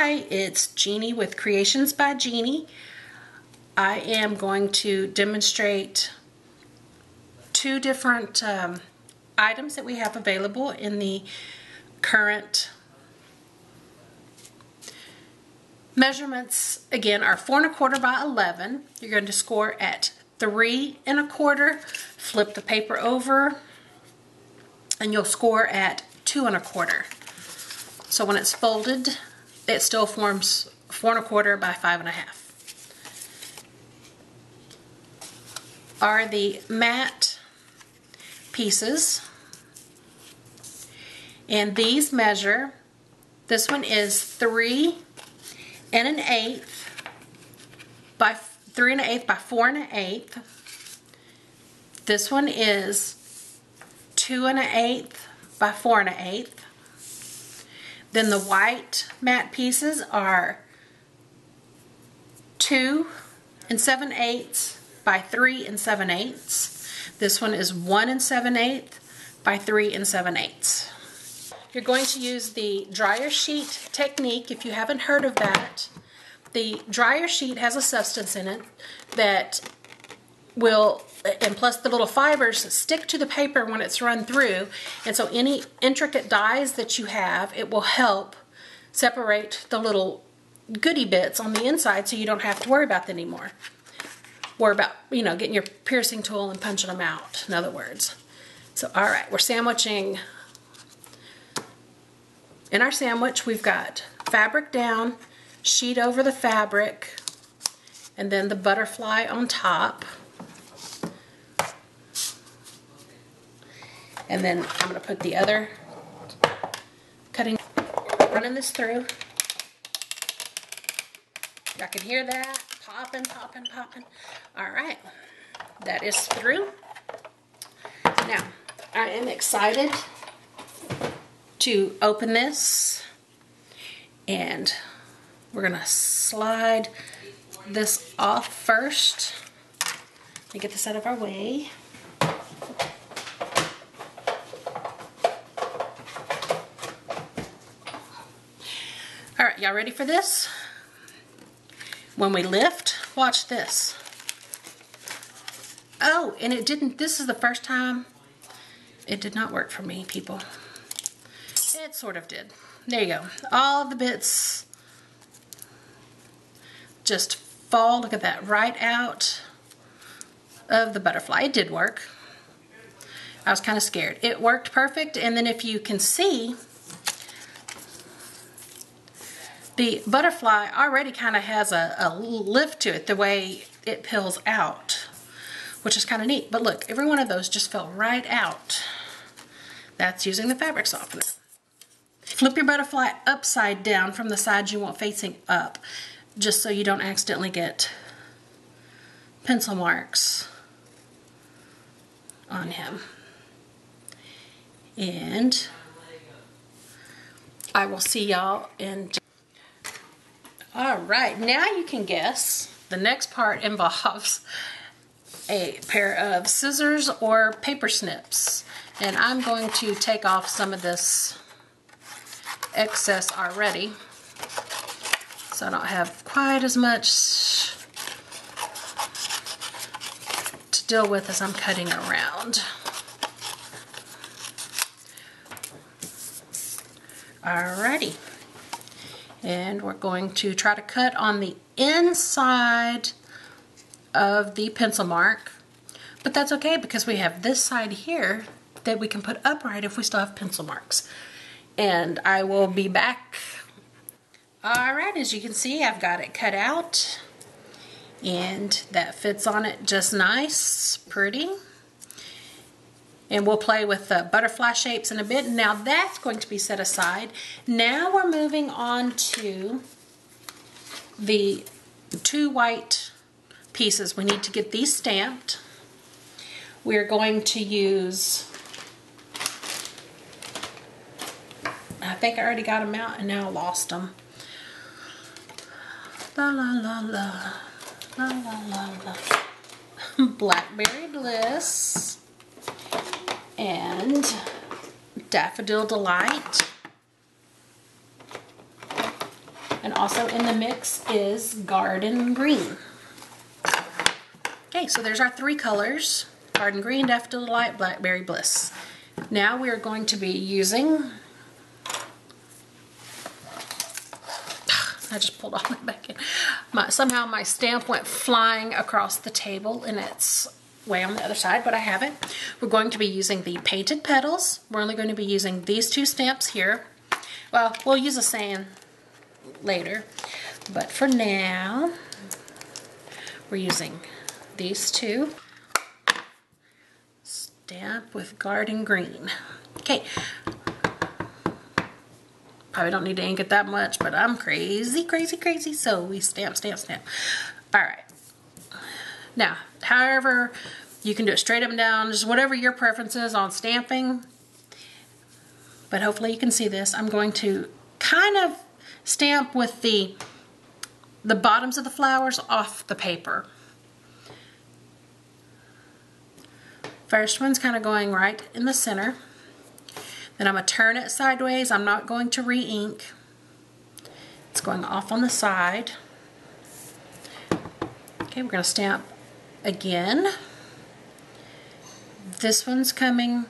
Hi, it's Jeannie with Creations by Jeannie. I am going to demonstrate two different items that we have available in the current measurements. Again, are 4 1/4 by 11. You're going to score at 3 1/4. Flip the paper over and you'll score at 2 1/4. So when it's folded, it still forms 4 1/4 by 5 1/2. Are the matte pieces, and these measure, this one is 3 1/8 by 3 1/8 by 4 1/8. This one is 2 1/8 by 4 1/8. Then the white matte pieces are 2 7/8 by 3 7/8. This one is 1 7/8 by 3 7/8. You're going to use the dryer sheet technique. If you haven't heard of that, the dryer sheet has a substance in it that will, and plus the little fibers stick to the paper when it's run through, and so any intricate dies that you have, it will help separate the little goody bits on the inside so you don't have to worry about them anymore. Worry about, you know, getting your piercing tool and punching them out, in other words. So alright, we're sandwiching. In our sandwich we've got fabric down, sheet over the fabric, and then the butterfly on top. And then I'm going to put the other cutting, running this through. I can hear that popping, popping, popping. All right, that is through. Now, I am excited to open this, and we're going to slide this off first. Let me get this out of our way. Alright, y'all ready for this? When we lift, watch this. Oh, and it didn't, this is the first time it did not work for me, people. It sort of did. There you go. All the bits just fall, look at that, right out of the butterfly. It did work. I was kind of scared. It worked perfect, and then if you can see, the butterfly already kind of has a lift to it, the way it peels out, which is kind of neat. But look, every one of those just fell right out. That's using the fabric softener. Flip your butterfly upside down from the side you want facing up, just so you don't accidentally get pencil marks on him. And I will see y'all in. Alright, now you can guess. The next part involves a pair of scissors or paper snips. And I'm going to take off some of this excess already, so I don't have quite as much to deal with as I'm cutting around. Alrighty. And we're going to try to cut on the inside of the pencil mark, but that's okay because we have this side here that we can put upright if we still have pencil marks. And I will be back. Alright, as you can see, I've got it cut out, and that fits on it just nice, pretty. And we'll play with the butterfly shapes in a bit. Now that's going to be set aside. Now we're moving on to the two white pieces. We need to get these stamped. We're going to use, I think I already got them out and now I lost them. La la la la, la la la la. Blackberry Bliss and Daffodil Delight. And also in the mix is Garden Green. Okay, so there's our 3 colors. Garden Green, Daffodil Delight, Blackberry Bliss. Now we are going to be using, I just pulled all that back in. Somehow my stamp went flying across the table and it's way on the other side, but I have it. We're going to be using the Painted Petals. We're only going to be using these 2 stamps here. Well, we'll use a sand later, but for now, we're using these 2. Stamp with Garden Green. Okay. Probably don't need to ink it that much, but I'm crazy, crazy, crazy. So we stamp, stamp, stamp. All right. Now, however, you can do it straight up and down, just whatever your preference is on stamping. But hopefully you can see this. I'm going to kind of stamp with the bottoms of the flowers off the paper. First one's kind of going right in the center. Then I'm going to turn it sideways. I'm not going to re-ink. It's going off on the side. Okay, we're going to stamp again. This one's coming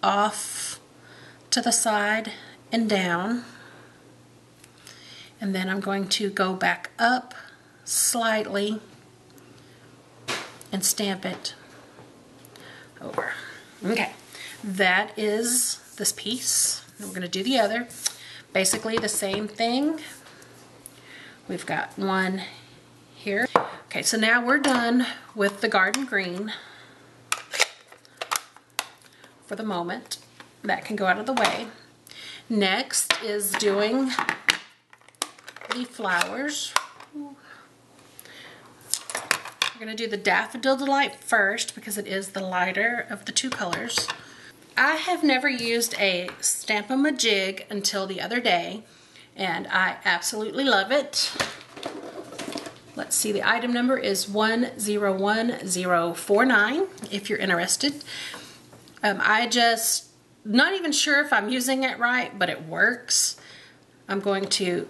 off to the side and down. And then I'm going to go back up slightly and stamp it over. Okay, that is this piece. And we're going to do the other. Basically the same thing. We've got one here. Okay, so now we're done with the Garden Green for the moment. That can go out of the way. Next is doing the flowers. We're going to do the Daffodil Delight first because it is the lighter of the 2 colors. I have never used a Stampin' Majig until the other day, and I absolutely love it. Let's see, the item number is 101049 if you're interested. Not even sure if I'm using it right, but it works. I'm going to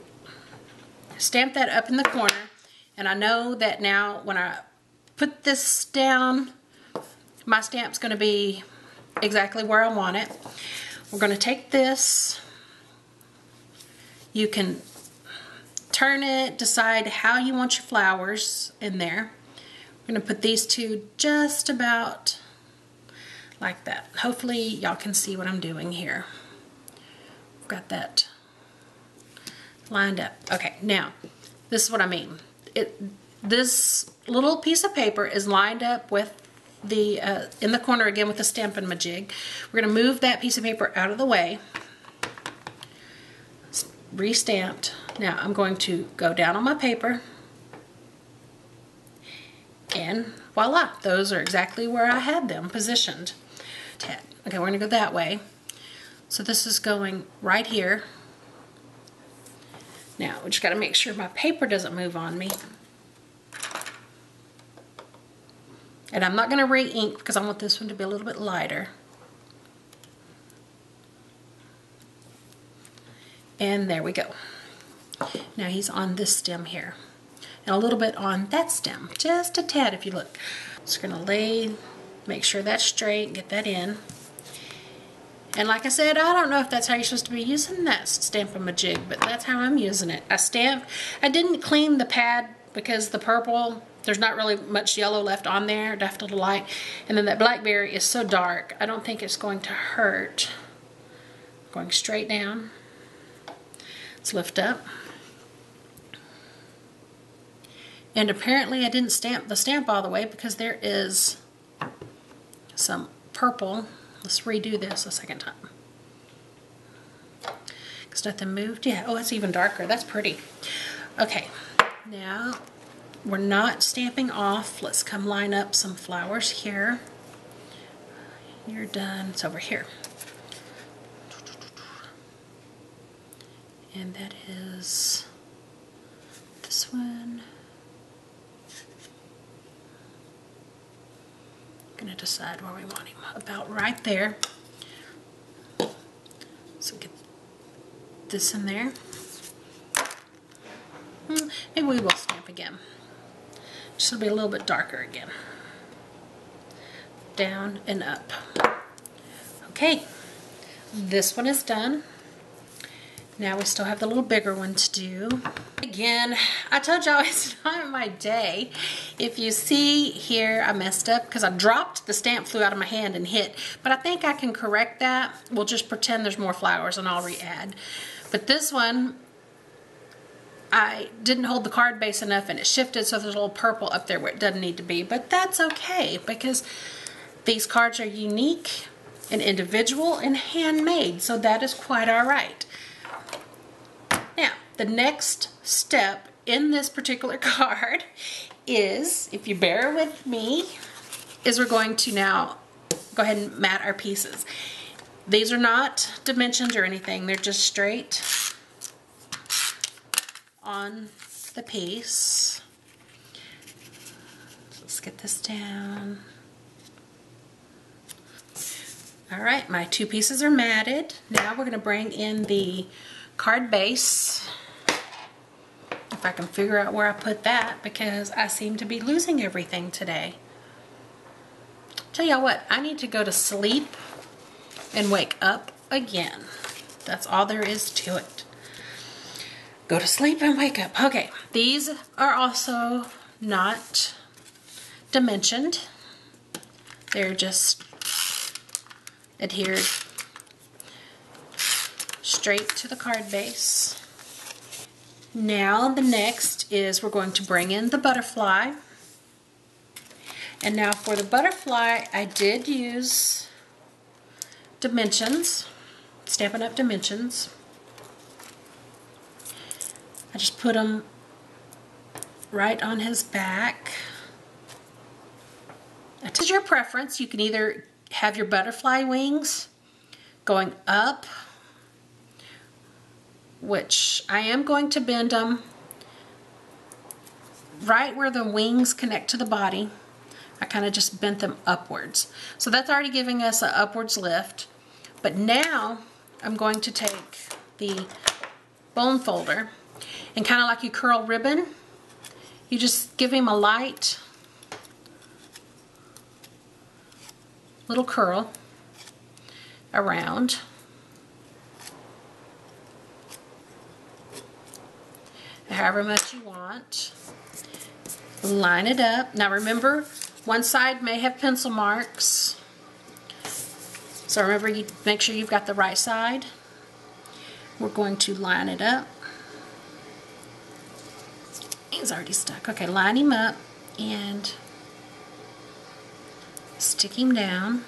stamp that up in the corner, and I know that now when I put this down, my stamp's going to be exactly where I want it. We're going to take this. You can turn it, decide how you want your flowers in there. We're going to put these 2 just about like that. Hopefully y'all can see what I'm doing here. I've got that lined up. Okay, now this is what I mean. This little piece of paper is lined up with the in the corner again with the Stampin' Majig. We're going to move that piece of paper out of the way. It's re-stamped. Now I'm going to go down on my paper, and voila, those are exactly where I had them positioned. Okay, we're going to go that way. So this is going right here. Now we just got to make sure my paper doesn't move on me. And I'm not going to re-ink because I want this one to be a little bit lighter. And there we go. Now he's on this stem here. And a little bit on that stem. Just a tad if you look. Just going to make sure that's straight, get that in. And like I said, I don't know if that's how you're supposed to be using that Stampin' Majig, but that's how I'm using it. I didn't clean the pad because the purple, there's not really much yellow left on there, Daffodil Delight. And then that blackberry is so dark, I don't think it's going to hurt. Going straight down. Let's lift up. And apparently I didn't stamp the stamp all the way because there is some purple. Let's redo this a second time. Because nothing moved. Yeah, oh, it's even darker. That's pretty. Okay, now we're not stamping off. Let's come line up some flowers here. You're done. It's over here. And that is this one. Going to decide where we want him. About right there. So get this in there. Maybe we will stamp again. Just to be a little bit darker again. Down and up. Okay, this one is done. Now we still have the little bigger one to do. Again, I told y'all it's not my day. If you see here, I messed up because I dropped the stamp, flew out of my hand and hit. But I think I can correct that. We'll just pretend there's more flowers and I'll re-add. But this one, I didn't hold the card base enough and it shifted, so there's a little purple up there where it doesn't need to be. But that's okay because these cards are unique and individual and handmade, so that is quite all right. Now, the next step in this particular card is, if you bear with me, is we're going to now go ahead and mat our pieces. These are not dimensioned or anything, they're just straight on the piece. So let's get this down. All right, my two pieces are matted. Now we're going to bring in the card base. If I can figure out where I put that, because I seem to be losing everything today. Tell y'all what, I need to go to sleep and wake up again. That's all there is to it. Go to sleep and wake up. Okay, these are also not dimensioned. They're just adhered straight to the card base. Now the next is we're going to bring in the butterfly. And now for the butterfly, I did use dimensions, Stampin' Up! Dimensions. I just put them right on his back. This is your preference. You can either have your butterfly wings going up, which I am going to bend them right where the wings connect to the body. I kind of just bent them upwards. So that's already giving us an upwards lift. But now I'm going to take the bone folder and kind of like you curl ribbon, you just give him a light little curl around. However much you want. Line it up. Now remember, one side may have pencil marks. So remember, you make sure you've got the right side. We're going to line it up. He's already stuck. Okay, line him up and stick him down.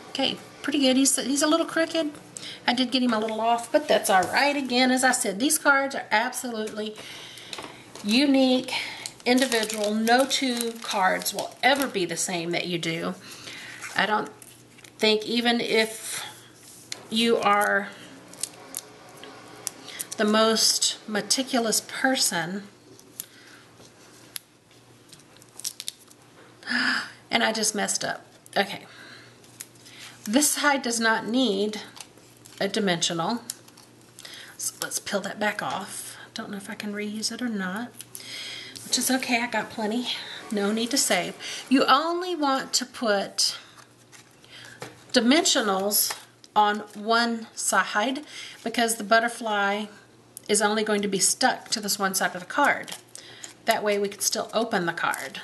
Okay, pretty good. He's a little crooked. I did get him a little off, but that's all right. Again, as I said, these cards are absolutely unique, individual. No two cards will ever be the same that you do. I don't think even if you are the most meticulous person, and I just messed up. Okay. This side does not need a dimensional. So let's peel that back off. Don't know if I can reuse it or not, which is okay. I got plenty. No need to save. You only want to put dimensionals on one side because the butterfly is only going to be stuck to this one side of the card. That way we can still open the card.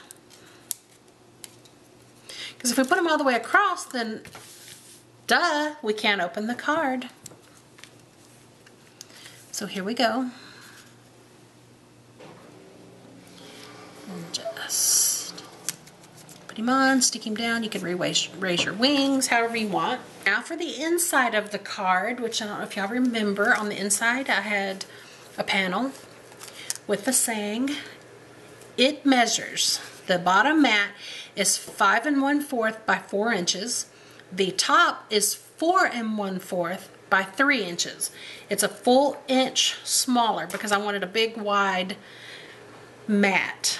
Because if we put them all the way across, then duh, we can't open the card. So here we go. And just put him on, stick him down. You can raise your wings however you want. Now for the inside of the card, which I don't know if y'all remember, on the inside I had a panel with the saying. It measures. The bottom mat is 5 1/4 by 4 inches. The top is 4 1/4 by 3 inches. It's a full inch smaller because I wanted a big wide mat.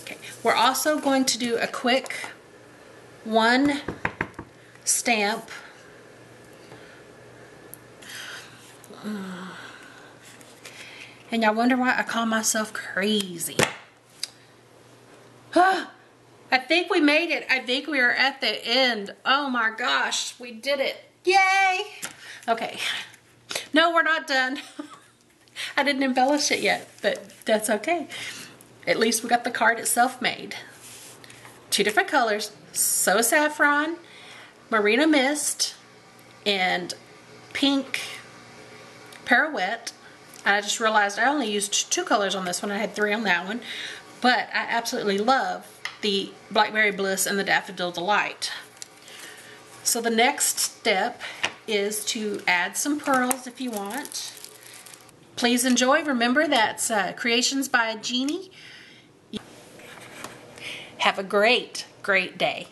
Okay. We're also going to do a quick one stamp. And y'all wonder why I call myself crazy. I think we made it. I think we are at the end. Oh my gosh, we did it. Yay! Okay. No, we're not done. I didn't embellish it yet, but that's okay. At least we got the card itself made. 2 different colors, So Saffron, Marina Mist, and Pink Pirouette. I just realized I only used 2 colors on this one. I had 3 on that one. But I absolutely love the Blackberry Bliss and the Daffodil Delight. So the next step is to add some pearls if you want. Please enjoy. Remember, that's Creations by Jeannie. Have a great, great day.